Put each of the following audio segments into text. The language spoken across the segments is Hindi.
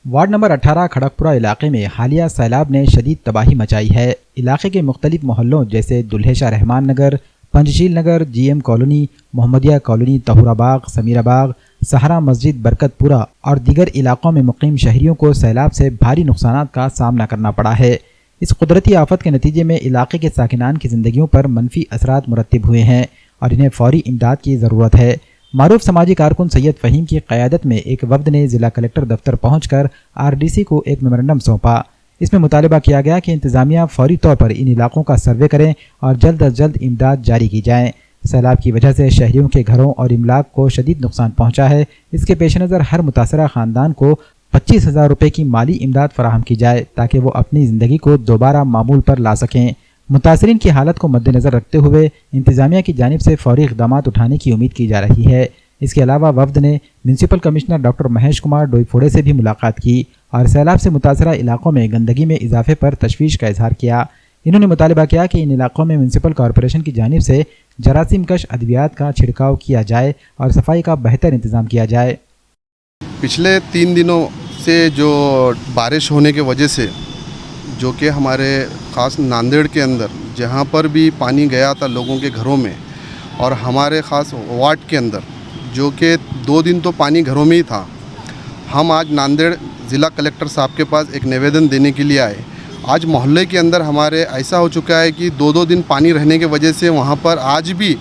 वार्ड नंबर 18 खड़गपुरा इलाके में हालिया सैलाब ने शदीद तबाही मचाई है। इलाके के मुख्तलिफ मोहल्लों जैसे दुल्हेशाह रहमान नगर, पंजशील नगर, GM colony, Mohammadia colony, Tahurabagh, Samirabagh, सहारा मस्जिद, बरकतपुरा और दीगर इलाकों में मुकीम शहरियों को सैलाब से भारी नुकसानात का सामना करना पड़ा है। इस कुदरती आफत के नतीजे में इलाके के साकिनान की ज़िंदगियों पर मनफी असरात मुरतब हुए हैं और इन्हें फौरी इमदाद की ज़रूरत है। मारूफ समाजी कारकुन सैयद फ़हीम की क़यादत में एक वफ्द ने ज़िला कलेक्टर दफ्तर पहुंचकर RDC को एक मेमोरेंडम सौंपा। इसमें मुतालबा किया गया कि इंतज़ामिया फौरी तौर पर इन इलाकों का सर्वे करें और जल्द अज जल्द इमदाद जारी की जाए। सैलाब की वजह से शहरियों के घरों और इमलाक को शदीद नुकसान पहुंचा है। इसके पेश नज़र हर मुतासरा ख़ानदान को 25,000 रुपये की माली इमदाद फराहम की जाए ताकि वो अपनी ज़िंदगी को दोबारा मामूल पर ला सकें। मुतासरीन की हालत को मद्देनज़र रखते हुए इंतज़ामिया की जानिब से फौरी इक़दाम उठाने की उम्मीद की जा रही है। इसके अलावा वफ्द ने municipal commissioner doctor Mahesh Kumar Doiphode से भी मुलाकात की और सैलाब से मुतासरा इलाकों में गंदगी में इजाफे पर तशवीश का इजहार किया। इन्होंने मुतालबा किया कि इन इलाकों में म्यूनसिपल कॉरपोरेशन की जानिब से जरासीम कश अद्वियात का छिड़काव किया जाए और सफाई का बेहतर इंतज़ाम किया जाए। पिछले 3 दिनों से जो बारिश होने की वजह से जो कि हमारे ख़ास नांदेड़ के अंदर जहाँ पर भी पानी गया था लोगों के घरों में और हमारे ख़ास वार्ड के अंदर जो कि 2 दिन तो पानी घरों में ही था। हम आज नांदेड़ ज़िला कलेक्टर साहब के पास एक निवेदन देने के लिए आए। आज मोहल्ले के अंदर हमारे ऐसा हो चुका है कि 2-2 दिन पानी रहने की वजह से वहाँ पर आज भी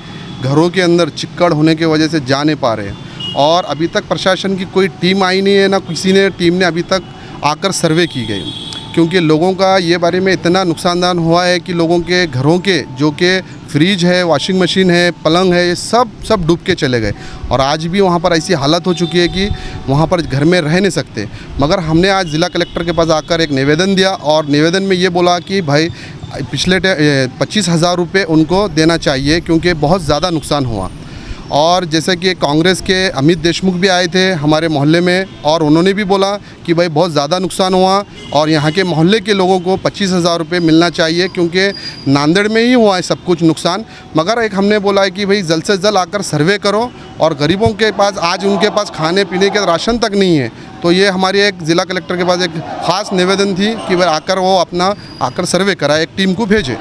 घरों के अंदर चिक्कड़ होने की वजह से जा नहीं पा रहे और अभी तक प्रशासन की कोई टीम आई नहीं है, ना किसी ने टीम ने अभी तक आकर सर्वे की गई, क्योंकि लोगों का ये बारे में इतना नुकसानदान हुआ है कि लोगों के घरों के जो कि फ्रिज है, वॉशिंग मशीन है, पलंग है, ये सब डूब के चले गए और आज भी वहाँ पर ऐसी हालत हो चुकी है कि वहाँ पर घर में रह नहीं सकते। मगर हमने आज ज़िला कलेक्टर के पास आकर एक निवेदन दिया और निवेदन में ये बोला कि भाई पिछले 25,000 रुपये उनको देना चाहिए क्योंकि बहुत ज़्यादा नुकसान हुआ। और जैसे कि कांग्रेस के अमित देशमुख भी आए थे हमारे मोहल्ले में और उन्होंने भी बोला कि भाई बहुत ज़्यादा नुकसान हुआ और यहाँ के मोहल्ले के लोगों को 25,000 रुपये मिलना चाहिए क्योंकि नांदेड़ में ही हुआ है सब कुछ नुकसान। मगर एक हमने बोला है कि भाई जल्द से जल्द आकर सर्वे करो और गरीबों के पास आज उनके पास खाने पीने के राशन तक नहीं है। तो ये हमारी एक ज़िला कलेक्टर के पास एक ख़ास निवेदन थी कि भाई आकर वो अपना आकर सर्वे कराए, एक टीम को भेजे।